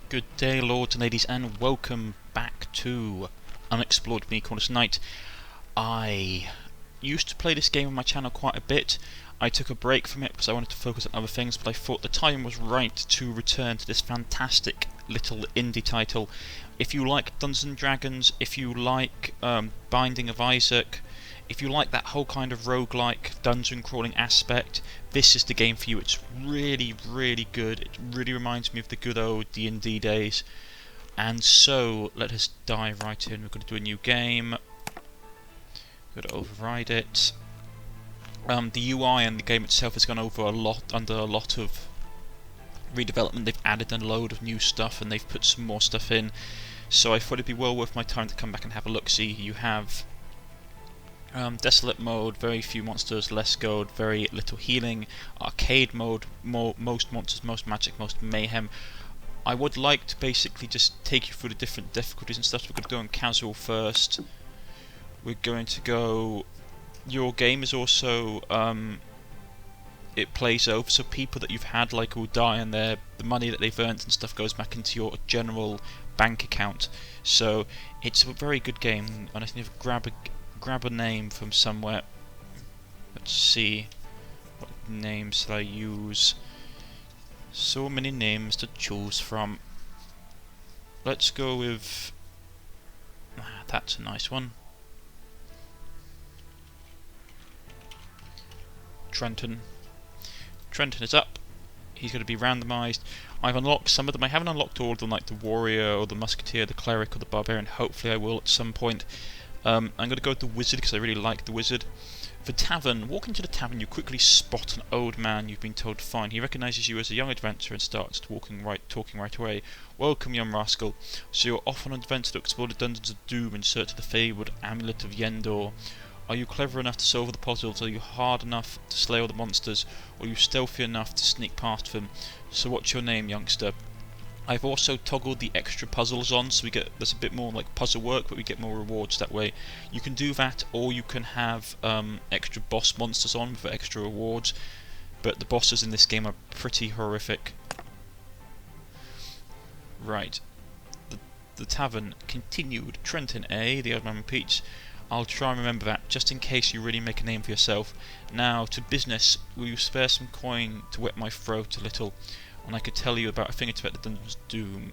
Good day, lords and ladies, and welcome back to unExplored, me, Cornish-Knight. I used to play this game on my channel quite a bit. I took a break from it because I wanted to focus on other things, but I thought the time was right to return to this fantastic little indie title. If you like Dungeons & Dragons, if you like Binding of Isaac, if you like that whole kind of roguelike dungeon crawling aspect, this is the game for you. It's really, really good. It really reminds me of the good old D&D days. And so, let us dive right in. We're going to do a new game. We're going to override it. The UI and the game itself has gone over under a lot of redevelopment. They've added a load of new stuff and they've put some more stuff in. So I thought it'd be well worth my time to come back and have a look-see. You have desolate mode, very few monsters, less gold, very little healing. Arcade mode, most monsters, most magic, most mayhem. I would like to basically just take you through the different difficulties and stuff. We're going to go on casual first. We're going to go... Your game is also... it plays over, so people that you've had like will die, and the money that they've earned and stuff goes back into your general bank account. So it's a very good game, and I need to grab a name from somewhere. Let's see, what names should I use? So many names to choose from. Let's go with... that's a nice one. Trenton. Trenton is up. He's going to be randomised. I've unlocked some of them. I haven't unlocked all of them, like the warrior or the musketeer, the cleric or the barbarian. Hopefully I will at some point. I'm going to go with the wizard because I really like the wizard. The tavern. Walking to the tavern, you quickly spot an old man you've been told to find. He recognises you as a young adventurer and starts talking right away. Welcome, young rascal. So you're off on an adventure to explore the dungeons of doom in search of the favoured amulet of Yendor. Are you clever enough to solve the puzzles? Are you hard enough to slay all the monsters? Or are you stealthy enough to sneak past them? So what's your name, youngster? I've also toggled the extra puzzles on, so there's a bit more like puzzle work, but we get more rewards that way. You can do that, or you can have extra boss monsters on for extra rewards, but the bosses in this game are pretty horrific. Right, the tavern continued. Trenton A, the old man repeats. I'll try and remember that, just in case you really make a name for yourself. Now, to business. Will you spare some coin to wet my throat a little? And I could tell you about a thing about the Dungeons Doom.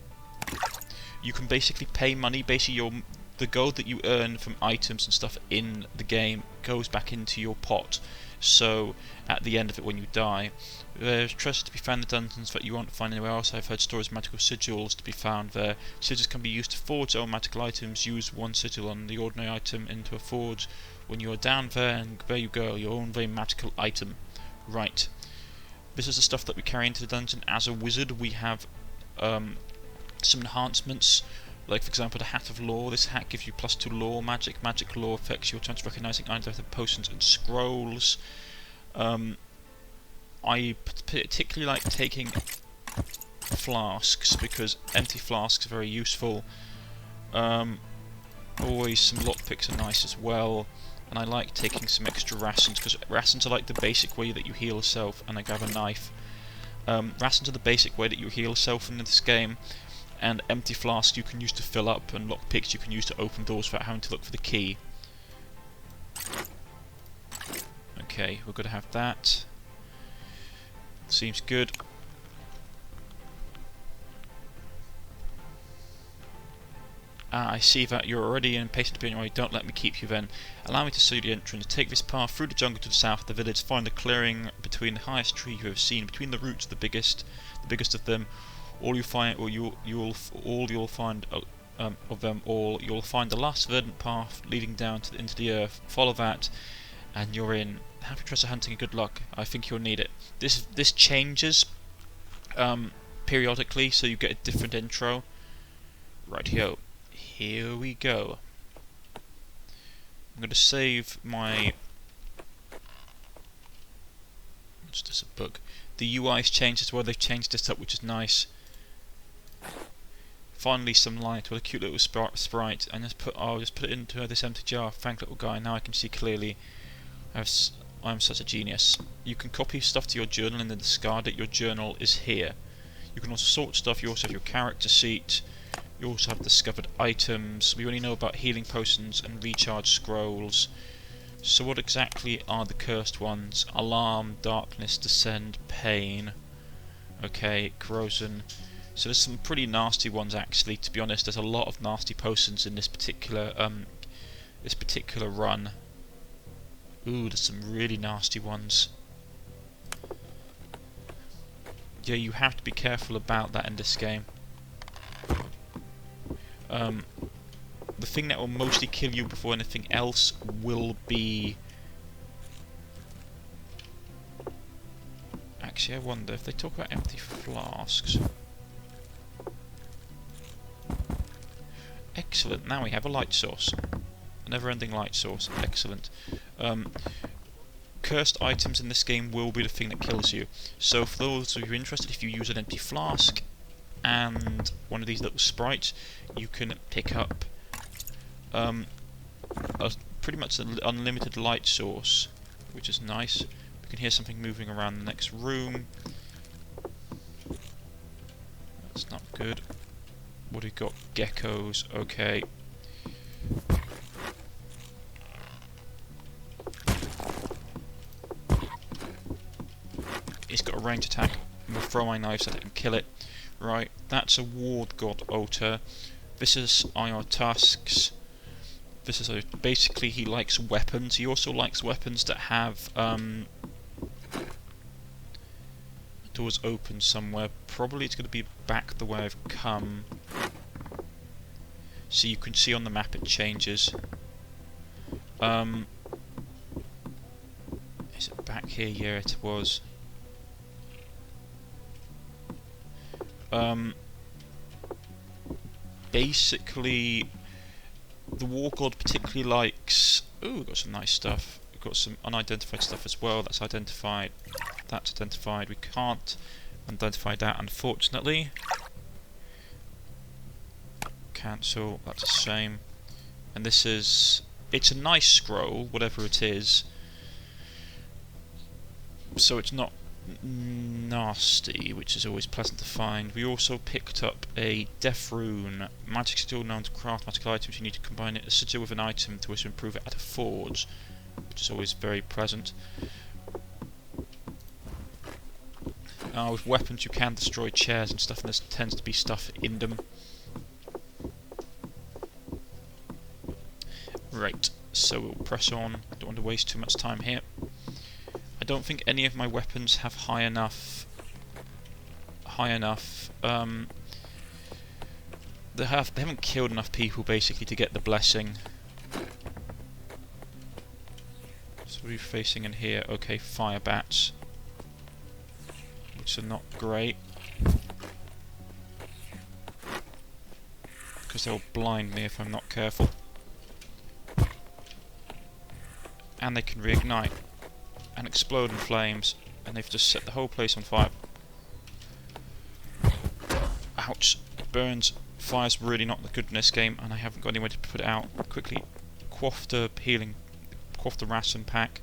You can basically pay money. Basically, the gold that you earn from items and stuff in the game goes back into your pot. So, at the end of it, when you die, there's treasure to be found in the dungeons that you won't find anywhere else. I've heard stories of magical sigils to be found there. Sigils can be used to forge own magical items. Use one sigil on the ordinary item into a forge. When you are down there, and there you go, your own very magical item. Right. This is the stuff that we carry into the dungeon. As a wizard, we have some enhancements, like for example the Hat of Lore. This hat gives you +2 lore magic. Magic lore affects your chance of recognising items, potions and scrolls. I particularly like taking flasks because empty flasks are very useful. Always some lockpicks are nice as well. And I like taking some extra rations, because rations are like the basic way that you heal yourself, and I grab a knife. Rations are the basic way that you heal yourself in this game, and empty flasks you can use to fill up, and lockpicks you can use to open doors without having to look for the key. Okay, we're going to have that. Seems good. I see that you're already impatient to be on your way. Don't let me keep you then. Allow me to show you the entrance. Take this path through the jungle to the south of the village. Find a clearing between the highest tree you have seen. Between the roots of the biggest of them. You'll find the last verdant path leading down into the earth. Follow that, and you're in. Happy treasure hunting and good luck. I think you'll need it. This changes periodically, so you get a different intro. Rightio. Here we go. I'm going to save my... What's this, a book? The UI's changed as well. They've changed this up, which is nice. Finally, some light with a cute little sprite. And I'll just put it into this empty jar. Thank little guy. Now I can see clearly. I'm such a genius. You can copy stuff to your journal and then discard it. Your journal is here. You can also sort stuff. You also have your character sheet. You also have discovered items. We only know about healing potions and recharge scrolls. So what exactly are the cursed ones? Alarm, darkness, descend, pain. Okay, corrosion. So there's some pretty nasty ones actually. To be honest, there's a lot of nasty potions in this particular run. Ooh, there's some really nasty ones. Yeah, you have to be careful about that in this game. The thing that will mostly kill you before anything else will be... Actually, I wonder if they talk about empty flasks. Excellent, now we have a light source. A never-ending light source, excellent. Cursed items in this game will be the thing that kills you. So for those of you interested, if you use an empty flask and one of these little sprites, you can pick up pretty much an unlimited light source, which is nice. We can hear something moving around the next room. That's not good. What do we got? Geckos, okay. He's got a range attack. I'm going to throw my knives at it and kill it. Right, that's a ward god altar. This is our tasks. This is basically he likes weapons. He also likes weapons that have doors open somewhere. Probably it's going to be back the way I've come. So you can see on the map it changes. Is it back here? Yeah, it was. Basically, the war god particularly likes... Ooh, we've got some nice stuff. We've got some unidentified stuff as well. That's identified. That's identified. We can't identify that, unfortunately. Cancel. That's a shame. And this is... It's a nice scroll, whatever it is. So it's not nasty, which is always pleasant to find. We also picked up a death rune. Magic skill known to craft magical items. You need to combine a sigil with an item to improve it at a forge, which is always very pleasant. With weapons you can destroy chairs and stuff, and there tends to be stuff in them. Right, so we'll press on. I don't want to waste too much time here. I don't think any of my weapons have high enough. They haven't killed enough people basically to get the blessing. So we're facing in here. Okay, fire bats, which are not great because they'll blind me if I'm not careful, and they can reignite and explode in flames, and they've just set the whole place on fire. Ouch, it burns. Fire's really not good in this game, and I haven't got anywhere to put it out. Quickly quaff the healing, quaff the ration pack.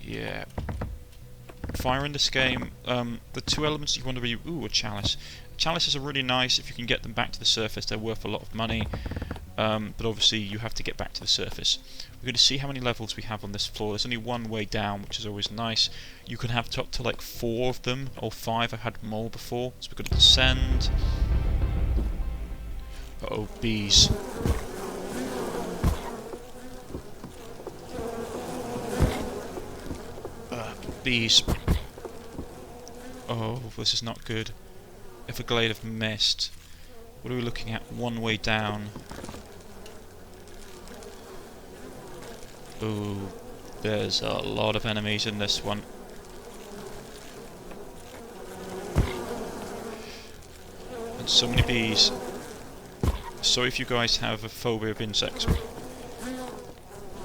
Yeah. Fire in this game, the two elements you want to be... Ooh, a chalice. Chalices are really nice. If you can get them back to the surface, they're worth a lot of money. But obviously you have to get back to the surface. We're going to see how many levels we have on this floor. There's only one way down, which is always nice. You can have up to like 4 of them, or 5. I've had more before. So we're going to descend. Uh-oh, bees. Bees. Oh, this is not good. If a Glade of Mist. What are we looking at? One way down. Ooh, there's a lot of enemies in this one. And so many bees. Sorry if you guys have a phobia of insects.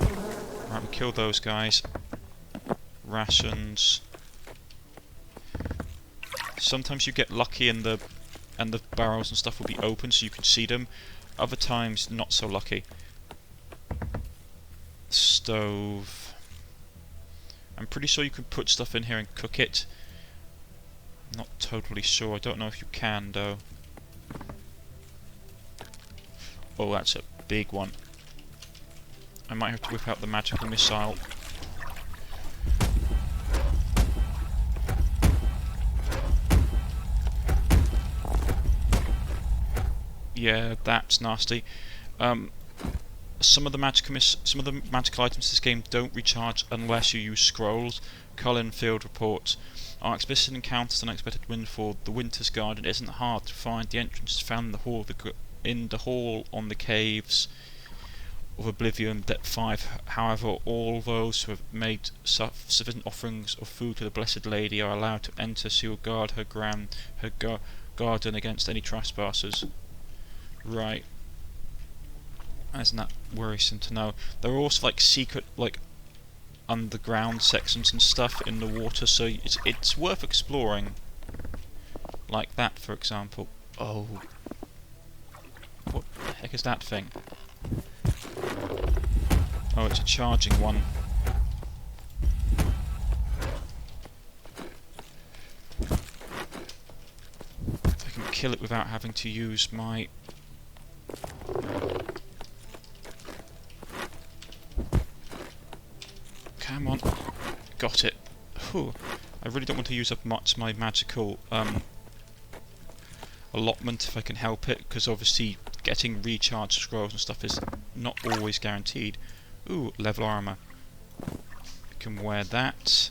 Right, we killed those guys. Rations. Sometimes you get lucky and the barrels and stuff will be open so you can see them. Other times not so lucky. Stove. I'm pretty sure you can put stuff in here and cook it. Not totally sure. I don't know if you can though. Oh, that's a big one. I might have to whip out the magical missile. Yeah, that's nasty. Some of the magical items in this game don't recharge unless you use scrolls. Colin Field reports, our expedition encounters an unexpected windfall. The Winter's Garden isn't hard to find. The entrance is found in the hall on the caves of Oblivion, Depth 5. However, all those who have made sufficient offerings of food to the Blessed Lady are allowed to enter. She will guard her garden against any trespassers. Right. Isn't that worrisome to know? There are also like secret underground sections and stuff in the water, so it's worth exploring. Like that, for example. Oh. What the heck is that thing? Oh, it's a charging one. If I can kill it without having to use my... Come on. Got it. Whew. I really don't want to use up much my magical allotment if I can help it, because obviously getting recharged scrolls and stuff is not always guaranteed. Ooh, level armor. I can wear that,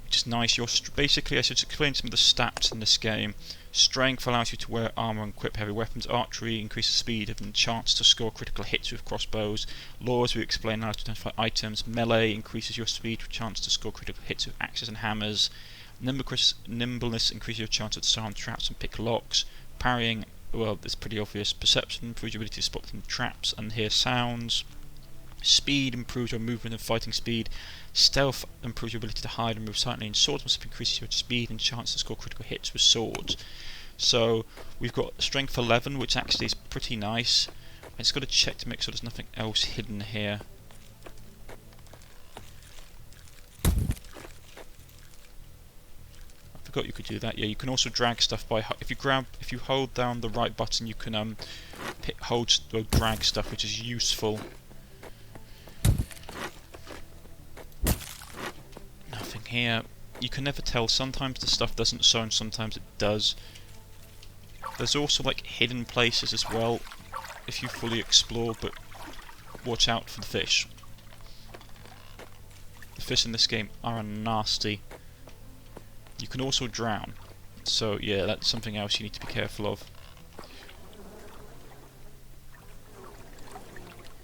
which is nice. Basically, I should explain some of the stats in this game. Strength allows you to wear armor and equip heavy weapons. Archery increases speed and chance to score critical hits with crossbows. Laws we explain how to identify items. Melee increases your speed with chance to score critical hits with axes and hammers. Nimbleness increases your chance to disarm traps and pick locks. Parrying, well, it's pretty obvious. Perception improves your ability to spot them traps and hear sounds. Speed improves your movement and fighting speed. Stealth improves your ability to hide and move silently. And swordsmanship increases your speed and chance to score critical hits with swords. So we've got strength 11, which actually is pretty nice. I just got to check to make sure there's nothing else hidden here. I forgot you could do that. Yeah, you can also drag stuff by if you hold down the right button, you can drag stuff, which is useful. Nothing here. You can never tell. Sometimes the stuff doesn't show, and sometimes it does. There's also like hidden places as well if you fully explore, but watch out for the fish. The fish in this game are nasty. You can also drown, so yeah, that's something else you need to be careful of.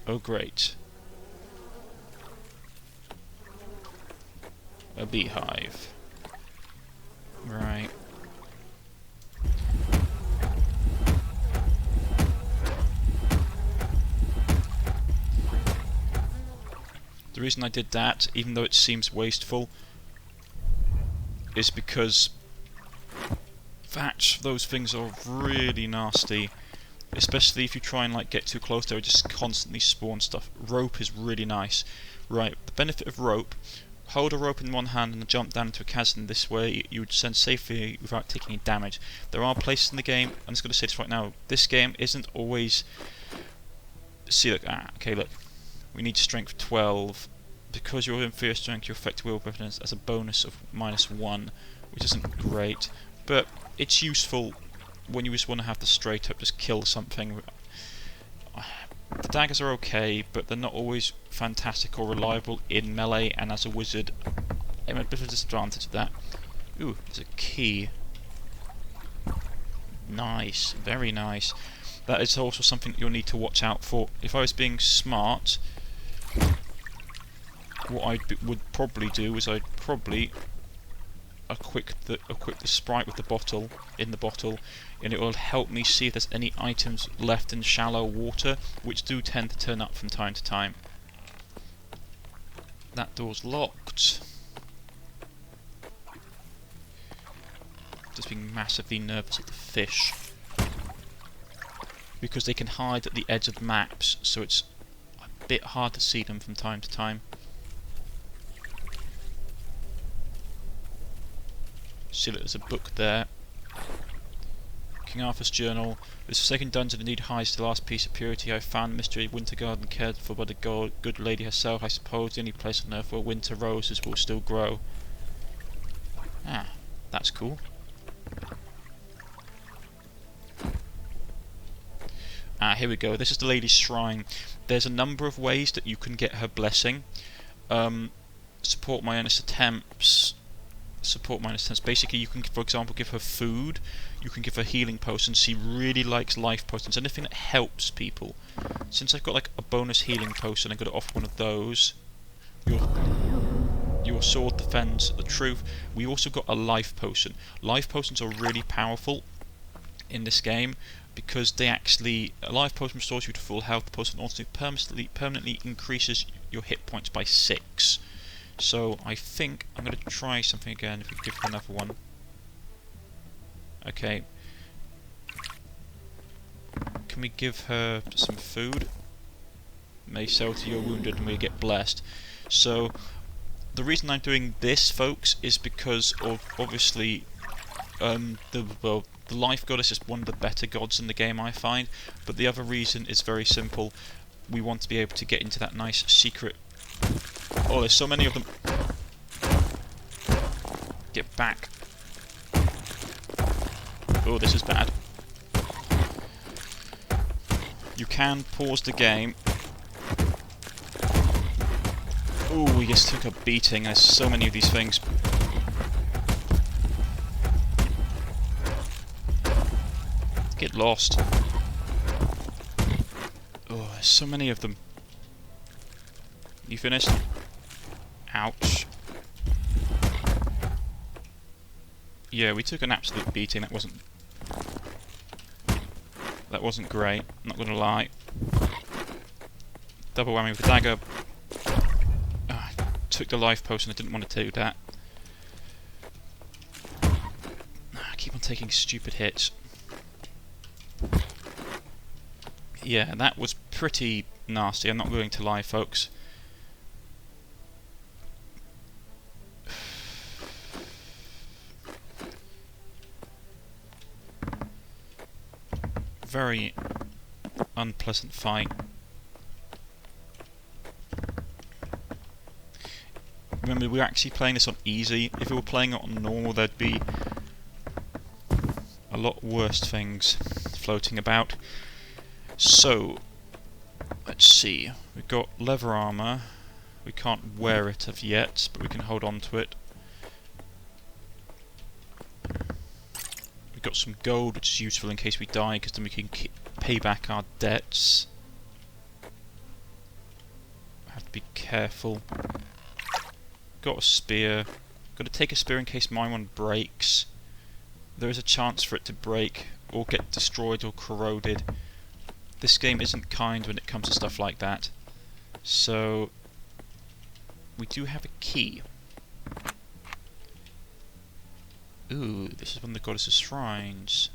Oh great. A beehive. Right. The reason I did that, even though it seems wasteful, is because those things are really nasty, especially if you try and like get too close. They would just constantly spawn stuff. Rope is really nice. Right, the benefit of rope: hold a rope in one hand and jump down into a chasm. This way you would descend safely without taking any damage. There are places in the game, I'm just going to say this right now, this game isn't always... See, look, okay, look. We need strength 12. Because you're inferior strength, you affect will weapon as a bonus of -1, which isn't great, but it's useful when you just want to have the straight up just kill something. The daggers are okay, but they're not always fantastic or reliable in melee, and as a wizard, I'm at a bit of a disadvantage of that. Ooh, there's a key. Nice, very nice. That is also something you'll need to watch out for. If I was being smart, what I would probably do is I'd probably equip the sprite with the bottle in the bottle, and it will help me see if there's any items left in shallow water, which do tend to turn up from time to time. That door's locked. Just being massively nervous of the fish, because they can hide at the edge of the maps, so it's a bit hard to see them from time to time. See that there's a book there. King Arthur's Journal. This second dungeon indeed hides the last piece of purity I found. Mystery Winter Garden cared for by the good lady herself. I suppose the only place on earth where winter roses will still grow. Ah, that's cool. Ah, here we go. This is the lady's shrine. There's a number of ways that you can get her blessing. Support my earnest attempts. Basically, you can, for example, give her food. You can give her healing potions. She really likes life potions. Anything that helps people. Since I've got like a bonus healing potion, I'm going to offer one of those. Your sword defends the truth. We also got a life potion. Life potions are really powerful in this game because they actually... A life potion restores you to full health. The potion also permanently increases your hit points by 6. So I think I'm going to try something again if we give her another one. Okay. Can we give her some food? May sell to your wounded and we get blessed. So the reason I'm doing this, folks, is because of obviously the life goddess is one of the better gods in the game, I find. But the other reason is very simple. We want to be able to get into that nice secret... Oh, there's so many of them. Get back. Oh, this is bad. You can pause the game. Oh, we just took a beating. There's so many of these things. Get lost. Oh, there's so many of them. You finished? Ouch. Yeah, we took an absolute beating. That wasn't great, not gonna lie. Double whammy with the dagger. I took the life potion, I didn't want to do that. I keep on taking stupid hits. Yeah, that was pretty nasty, I'm not going to lie, folks. Very unpleasant fight. Remember, we're actually playing this on easy. If we were playing it on normal, there'd be a lot worse things floating about. So, let's see. We've got leather armour. We can't wear it as yet, but we can hold on to it. Got some gold, which is useful in case we die, because then we can pay back our debts. Have to be careful. Got a spear. Got to take a spear in case my one breaks. There is a chance for it to break or get destroyed or corroded. This game isn't kind when it comes to stuff like that. So we do have a key. Ooh, this is one of the goddess's shrines.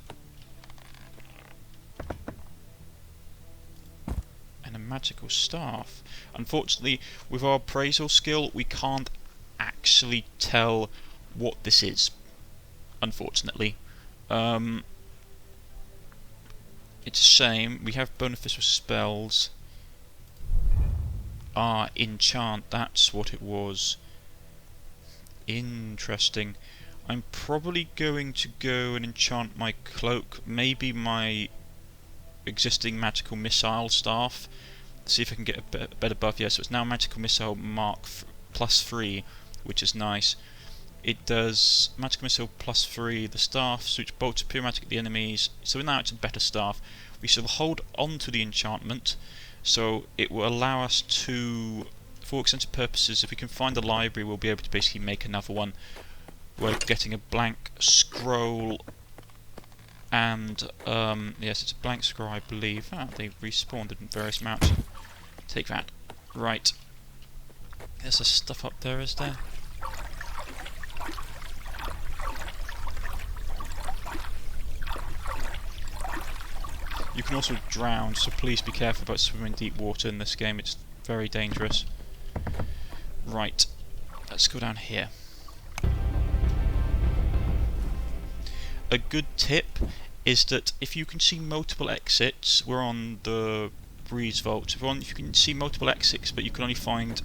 And a magical staff. Unfortunately, with our appraisal skill, we can't actually tell what this is. Unfortunately. It's a shame. We have beneficial spells. Ah, enchant, that's what it was. Interesting. I'm probably going to go and enchant my cloak, maybe my existing magical missile staff, see if I can get a better buff. Yeah, so it's now magical missile mark +3, which is nice. It does magical missile +3, the staff shoots bolts of pure magic at the enemies, so now it's a better staff. We shall hold on to the enchantment, so it will allow us to, for extensive purposes, if we can find the library, we'll be able to basically make another one. We're getting a blank scroll, and yes, it's a blank scroll, I believe. Ah, they respawned in various maps. Take that. Right. There's a stuff up there, is there? You can also drown, so please be careful about swimming in deep water in this game. It's very dangerous. Right. Let's go down here. a good tip is that if you can see multiple exits, we're on the Breeze Vault, if you can see multiple exits but you can only find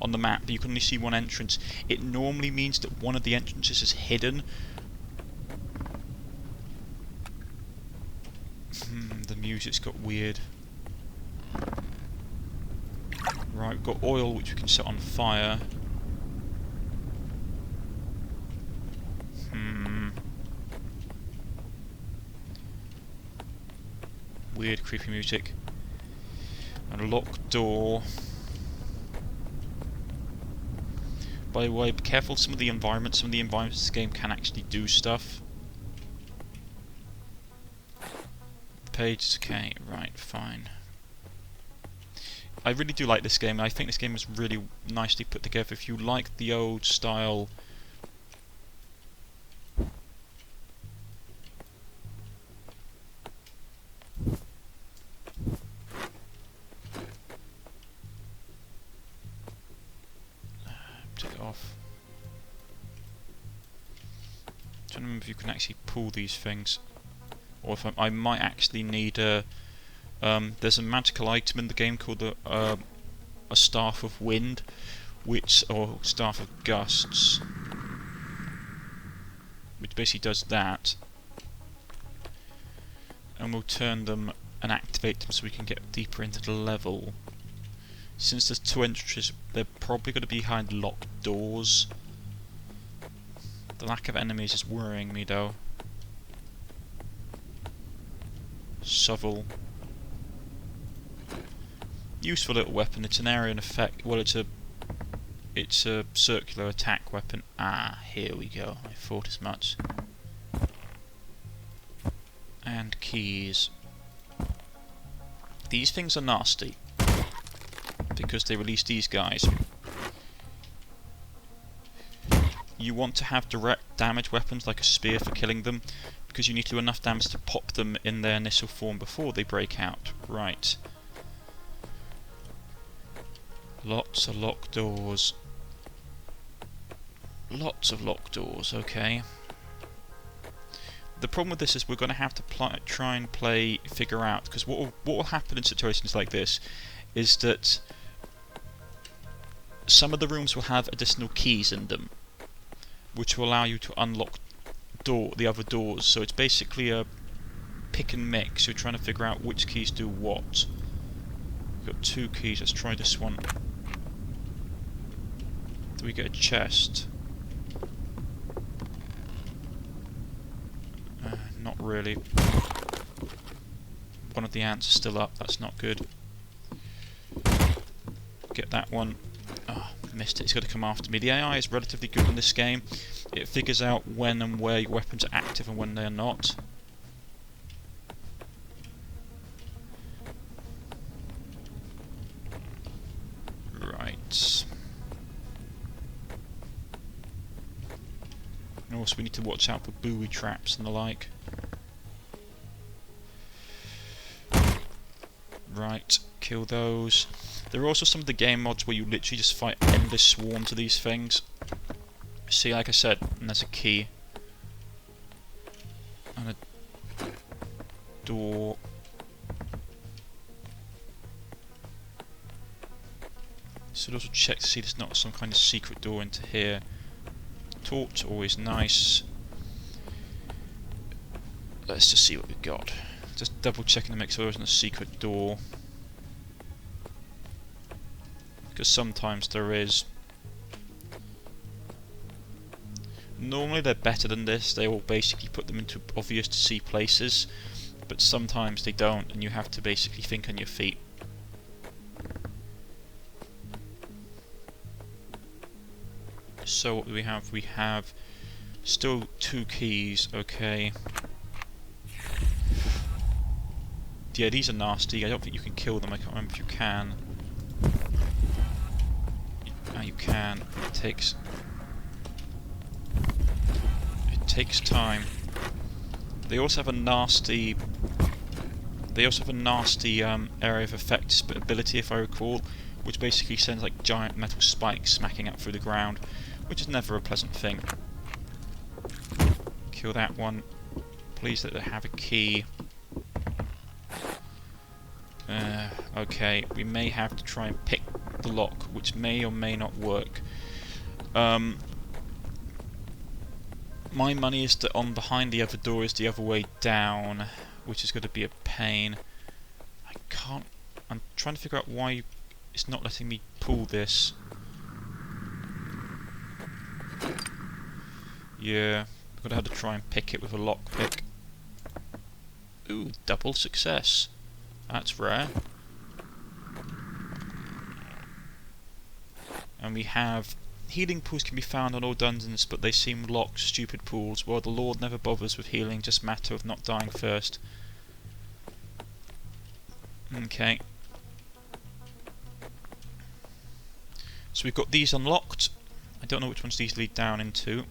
on the map, but you can only see one entrance, it normally means that one of the entrances is hidden. The music's got weird. Right, we've got oil which we can set on fire. Weird, creepy music. And a locked door. By the way, be careful some of the environments. Some of the environments in this game can actually do stuff. Page is okay, right, fine. I really do like this game. I think this game is really nicely put together. If you like the old style take it off. I don't remember if you can actually pull these things, or if I might actually need a. There's a magical item in the game called a Staff of Wind, or Staff of Gusts, which basically does that, and we'll turn them and activate them so we can get deeper into the level. Since there's two entrances, they're probably going to be behind locked doors. The lack of enemies is worrying me though. Shovel. Useful little weapon. It's an area and effect. Well, it's a circular attack weapon. Ah, here we go. I thought as much. And keys. These things are nasty because they release these guys. You want to have direct damage weapons like a spear for killing them, because you need to do enough damage to pop them in their initial form before they break out. Right. Lots of locked doors. Lots of locked doors, okay. The problem with this is we're going to have to try and figure out, because what will happen in situations like this is that some of the rooms will have additional keys in them, which will allow you to unlock the other doors. So it's basically a pick and mix. You're trying to figure out which keys do what. We've got two keys. Let's try this one. Do we get a chest? Not really. One of the ants is still up. That's not good. Get that one. Oh, missed it. It's got to come after me. The AI is relatively good in this game. It figures out when and where your weapons are active and when they are not. Right. And also we need to watch out for booby traps and the like. Right, kill those. There are also some of the game mods where you literally just fight endless swarms of these things. See, like I said, and there's a key. And a door. So also check to see there's not some kind of secret door into here. Torch, always nice. Let's just see what we've got. Just double checking to make sure there isn't a secret door. Because sometimes there is. Normally they're better than this. They will basically put them into obvious to see places. But sometimes they don't, and you have to basically think on your feet. So what do we have? We have still two keys, okay. Yeah, these are nasty. I don't think you can kill them. I can't remember if you can. You can. It takes time. They also have a nasty. Area of effect ability, if I recall, which basically sends like giant metal spikes smacking up through the ground, which is never a pleasant thing. Kill that one. Please let it have a key. Okay, we may have to try and pick the lock, which may or may not work. My money is that on behind the other door is the other way down, which is going to be a pain. I can't... I'm trying to figure out why it's not letting me pull this. Yeah, I'm going to have to try and pick it with a lockpick. Ooh, double success. That's rare. And we have... Healing pools can be found on all dungeons, but they seem locked, stupid pools. Well, the Lord never bothers with healing, just matter of not dying first. Okay. So we've got these unlocked. I don't know which ones these lead down into.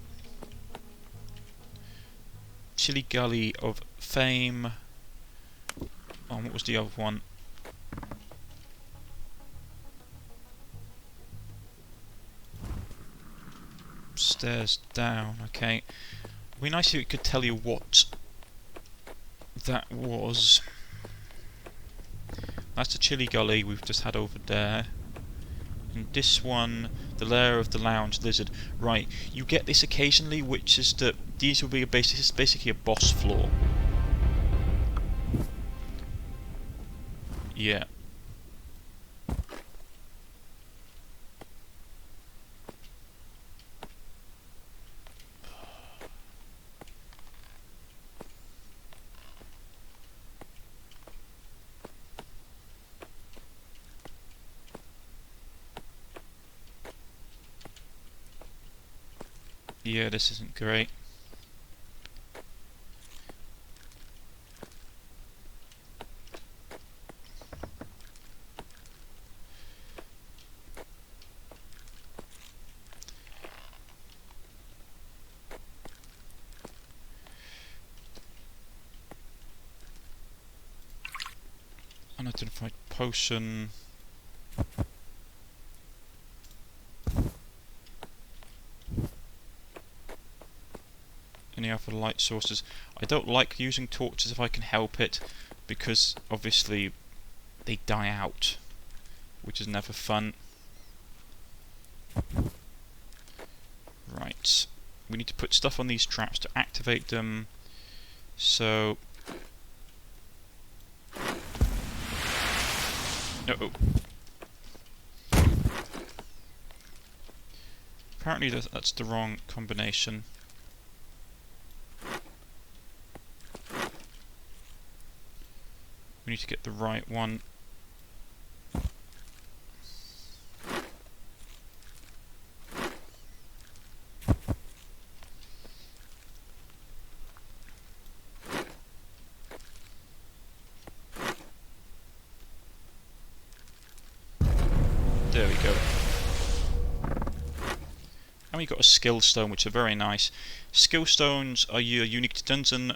Chilly Gully of Fame. Oh, what was the other one? Stairs down, okay. It'd be nice if it could tell you what that was. That's the Chilly Gully we've just had over there. And this one, the Lair of the Lounge Lizard. Right, you get this occasionally, which is that these will be this is basically a boss floor. Yeah. Yeah, this isn't great. Unidentified potion. Any other light sources? I don't like using torches if I can help it, because obviously they die out, which is never fun. Right, we need to put stuff on these traps to activate them. So, uh-oh. Apparently that's the wrong combination. We need to get the right one. There we go. And we got a skill stone, which are very nice. Skill stones are unique to dungeon,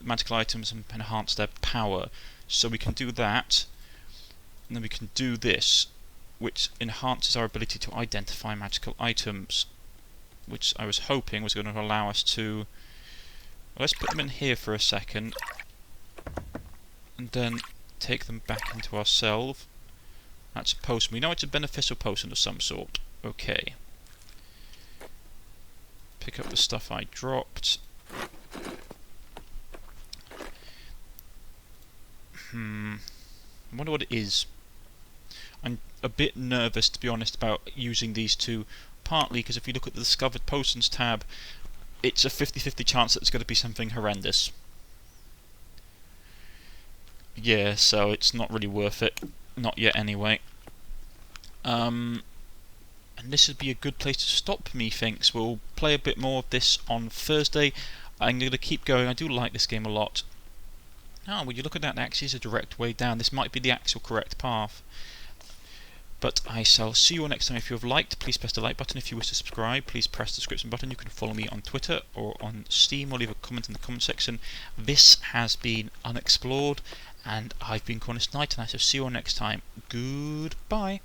magical items, and enhance their power. So we can do that, and then we can do this, which enhances our ability to identify magical items, which I was hoping was going to allow us to... Well, let's put them in here for a second, and then take them back into ourselves. That's a potion. We know it's a beneficial potion of some sort. Okay. Pick up the stuff I dropped. I wonder what it is. I'm a bit nervous, to be honest, about using these two, partly because if you look at the Discovered Potions tab, it's a 50-50 chance that it's going to be something horrendous. Yeah, so it's not really worth it. Not yet, anyway. And this would be a good place to stop, methinks. We'll play a bit more of this on Thursday. I'm going to keep going. I do like this game a lot. Oh, well, you look at that, actually is a direct way down. This might be the actual correct path. But I shall see you all next time. If you have liked, please press the like button. If you wish to subscribe, please press the subscription button. You can follow me on Twitter or on Steam, or leave a comment in the comment section. This has been Unexplored, and I've been Cornish-Knight, and I shall see you all next time. Goodbye.